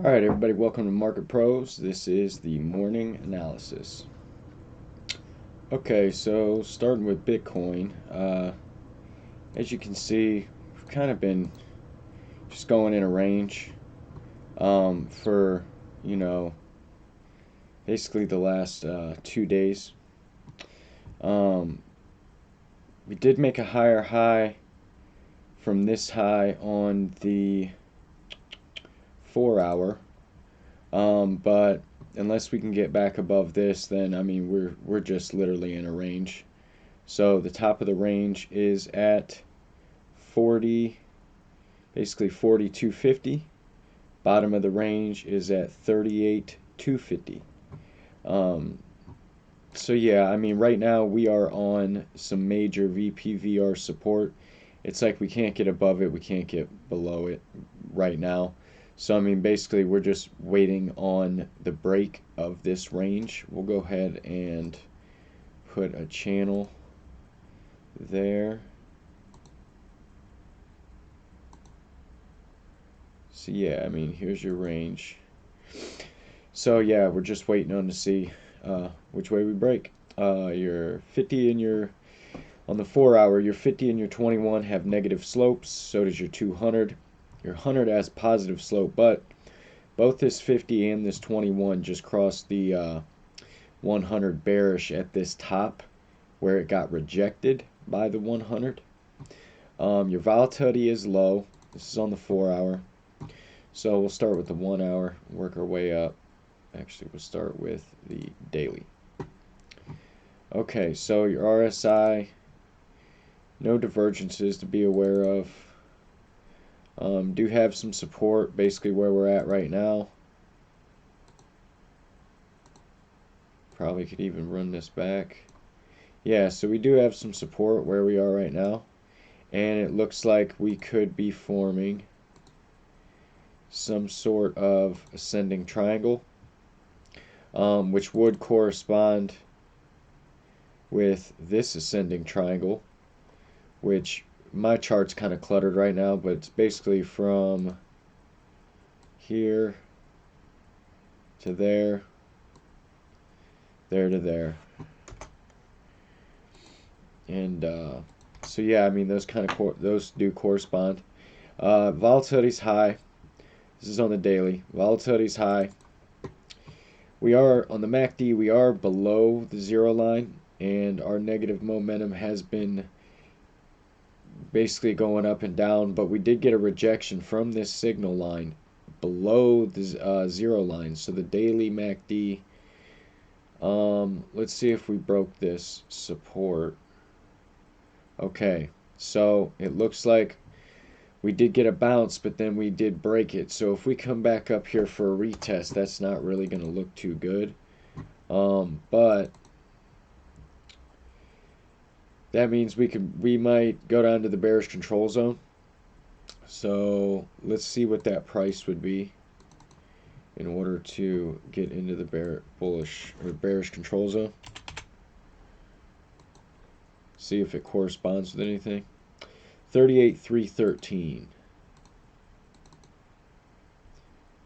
Alright everybody, welcome to Market Pros. This is the morning analysis. Okay, so starting with Bitcoin, as you can see, we've kind of been just going in a range for, basically the last 2 days. We did make a higher high from this high on the 4 hour. But unless we can get back above this, then I mean we're just literally in a range. So the top of the range is at 40, basically 42.50. Bottom of the range is at 38.250. So yeah, I mean right now we are on some major VPVR support. It's like we can't get above it, we can't get below it right now. So I mean basically we're just waiting on the break of this range. We'll go ahead and put a channel there. So yeah, I mean here's your range. So yeah, we're just waiting on to see which way we break. Your 50 and your on the 4 hour, your 50 and your 21 have negative slopes. So does your 200. Your 100 has positive slope, but both this 50 and this 21 just crossed the 100 bearish at this top where it got rejected by the 100. Your volatility is low. This is on the 4 hour. So we'll start with the 1 hour, work our way up. Actually, we'll start with the daily. Okay, so your RSI, no divergences to be aware of. Do have some support, basically where we're at right now. Probably could even run this back. Yeah, so we do have some support where we are right now. And it looks like we could be forming some sort of ascending triangle, which would correspond with this ascending triangle, which my chart's kind of cluttered right now, but it's basically from here to there, there to there. And so yeah, I mean those those do correspond. Volatility's high. This is on the daily. Volatility's high. We are on the MACD, we are below the zero line, and our negative momentum has been basically going up and down, but we did get a rejection from this signal line below the zero line. So the daily MACD, let's see if we broke this support. Okay, so it looks like we did get a bounce, but then we did break it. So if we come back up here for a retest, that's not really going to look too good. But that means we might go down to the bearish control zone. So let's see what that price would be in order to get into the bullish or bearish control zone. See if it corresponds with anything. 38,313.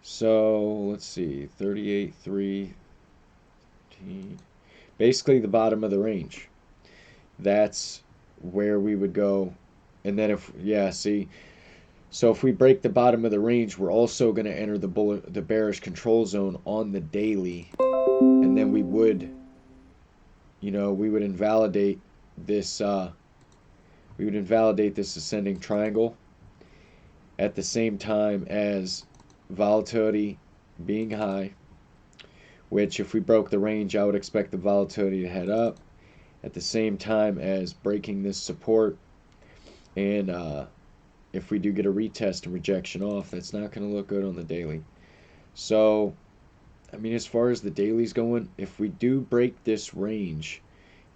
So let's see, 38,313. Basically the bottom of the range. That's where we would go. And then if, yeah, see, so if we break the bottom of the range, we're also going to enter the bearish control zone on the daily. And then we would, we would invalidate this ascending triangle at the same time as volatility being high, which if we broke the range, I would expect the volatility to head up at the same time as breaking this support. And if we do get a retest and rejection off, that's not going to look good on the daily. So I mean, as far as the daily's going, if we do break this range,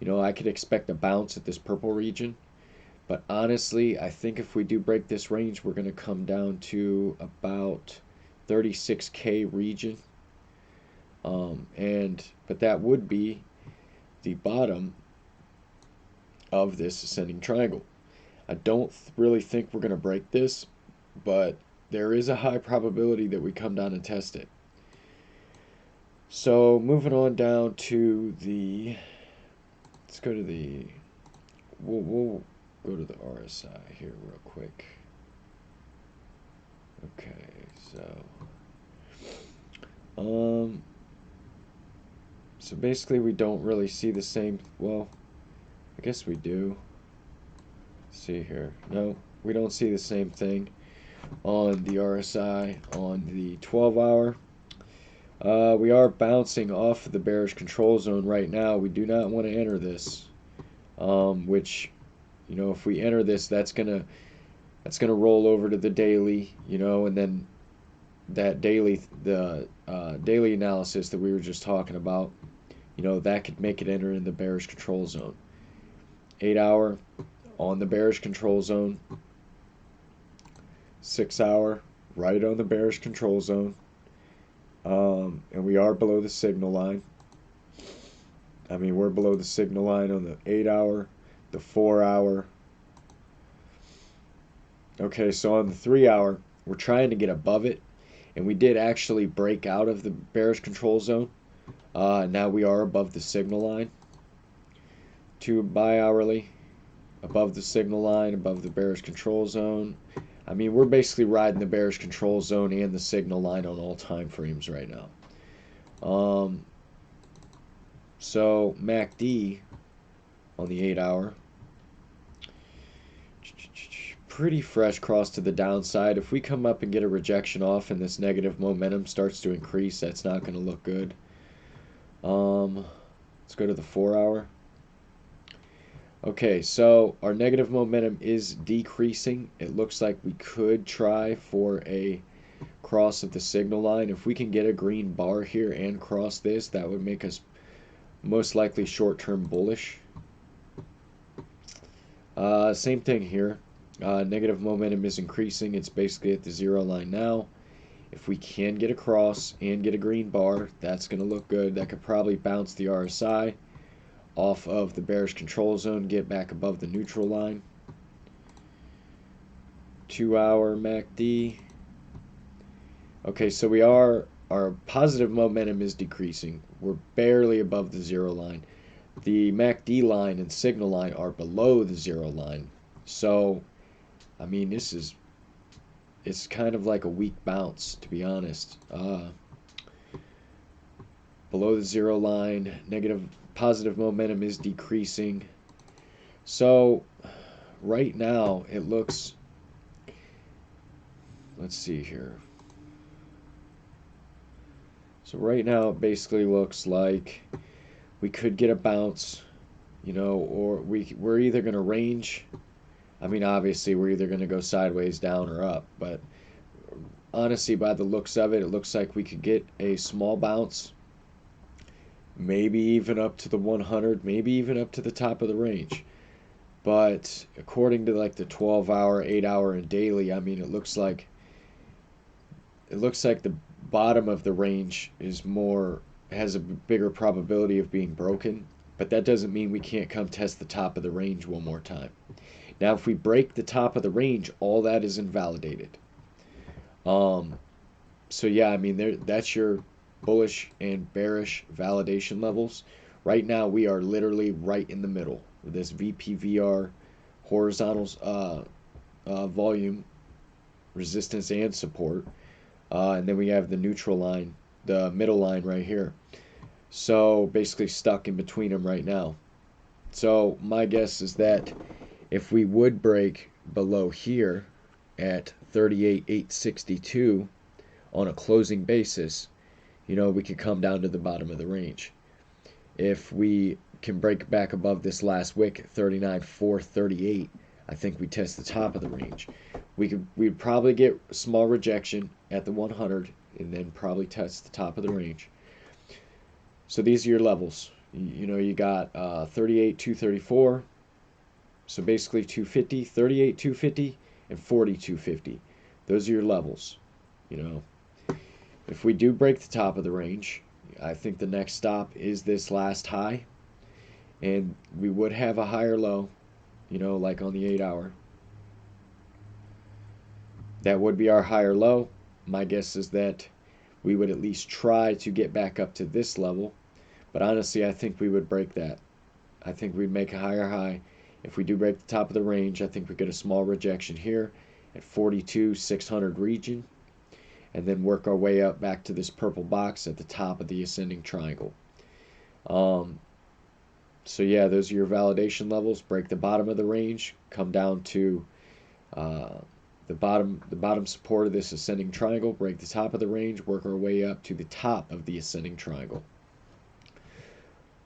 I could expect a bounce at this purple region. But honestly, I think if we do break this range, we're going to come down to about 36K region. But that would be the bottom of this ascending triangle. I don't really think we're going to break this, but there is a high probability that we come down and test it. So moving on down to the, let's go to the, we'll go to the RSI here real quick. Okay, so basically we don't really see the same, well, I guess we do. Let's see here. No, we don't see the same thing on the RSI on the 12-hour. We are bouncing off of the bearish control zone right now. We do not want to enter this, which, you know, if we enter this, that's gonna roll over to the daily, you know, and then that daily, the daily analysis that we were just talking about, you know, that could make it enter in the bearish control zone. 8-hour on the bearish control zone. 6-hour right on the bearish control zone. And we are below the signal line. I mean, we're below the signal line on the 8-hour, the 4-hour. Okay, so on the 3-hour, we're trying to get above it, and we did actually break out of the bearish control zone. Now we are above the signal line. 2 bi-hourly, above the signal line, above the bearish control zone. I mean, we're basically riding the bearish control zone and the signal line on all time frames right now. So MACD on the 8-hour, pretty fresh cross to the downside. If we come up and get a rejection off and this negative momentum starts to increase, that's not going to look good. Let's go to the 4-hour. Okay, so our negative momentum is decreasing. It looks like we could try for a cross of the signal line. If we can get a green bar here and cross this, that would make us most likely short-term bullish. Same thing here. Negative momentum is increasing. It's basically at the 0 line now. If we can get across and get a green bar, that's going to look good. That could probably bounce the RSI off of the bearish control zone, get back above the neutral line. 2-hour MACD. Okay, so our positive momentum is decreasing. We're barely above the 0 line. The MACD line and signal line are below the 0 line. So, I mean, it's kind of like a weak bounce, to be honest. Below the 0 line, positive momentum is decreasing. So right now it looks, let's see here. So right now it basically looks like we could get a bounce, you know, or we're either going to range. I mean, obviously we're either going to go sideways, down, or up, but honestly, by the looks of it, it looks like we could get a small bounce, maybe even up to the 100, maybe even up to the top of the range. But according to like the 12-hour, 8-hour, and daily, I mean, it looks like the bottom of the range has a bigger probability of being broken, but that doesn't mean we can't come test the top of the range one more time. Now, if we break the top of the range, all that is invalidated. So yeah, I mean, that's your bullish and bearish validation levels. Right now, we are literally right in the middle with this VPVR horizontals volume resistance and support, and then we have the neutral line, the middle line right here. So basically stuck in between them right now. So my guess is that if we would break below here at 38,862 on a closing basis, you know, we could come down to the bottom of the range. If we can break back above this last wick at 39,438, I think we test the top of the range. We'd probably get a small rejection at the 100 and then probably test the top of the range. So these are your levels. You know, you got 38,234. So basically 250, 38,250, and 40,250. Those are your levels. You know, if we do break the top of the range, I think the next stop is this last high, and we would have a higher low, you know, like on the 8-hour. That would be our higher low. My guess is that we would at least try to get back up to this level. But honestly, I think we would break that. I think we'd make a higher high. If we do break the top of the range, I think we get a small rejection here at 42,600 region, and then work our way up back to this purple box at the top of the ascending triangle. So yeah, those are your validation levels. Break the bottom of the range, come down to the bottom support of this ascending triangle, break the top of the range, work our way up to the top of the ascending triangle.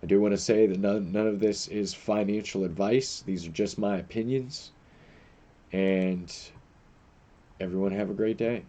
I do want to say that none of this is financial advice. These are just my opinions. And everyone have a great day.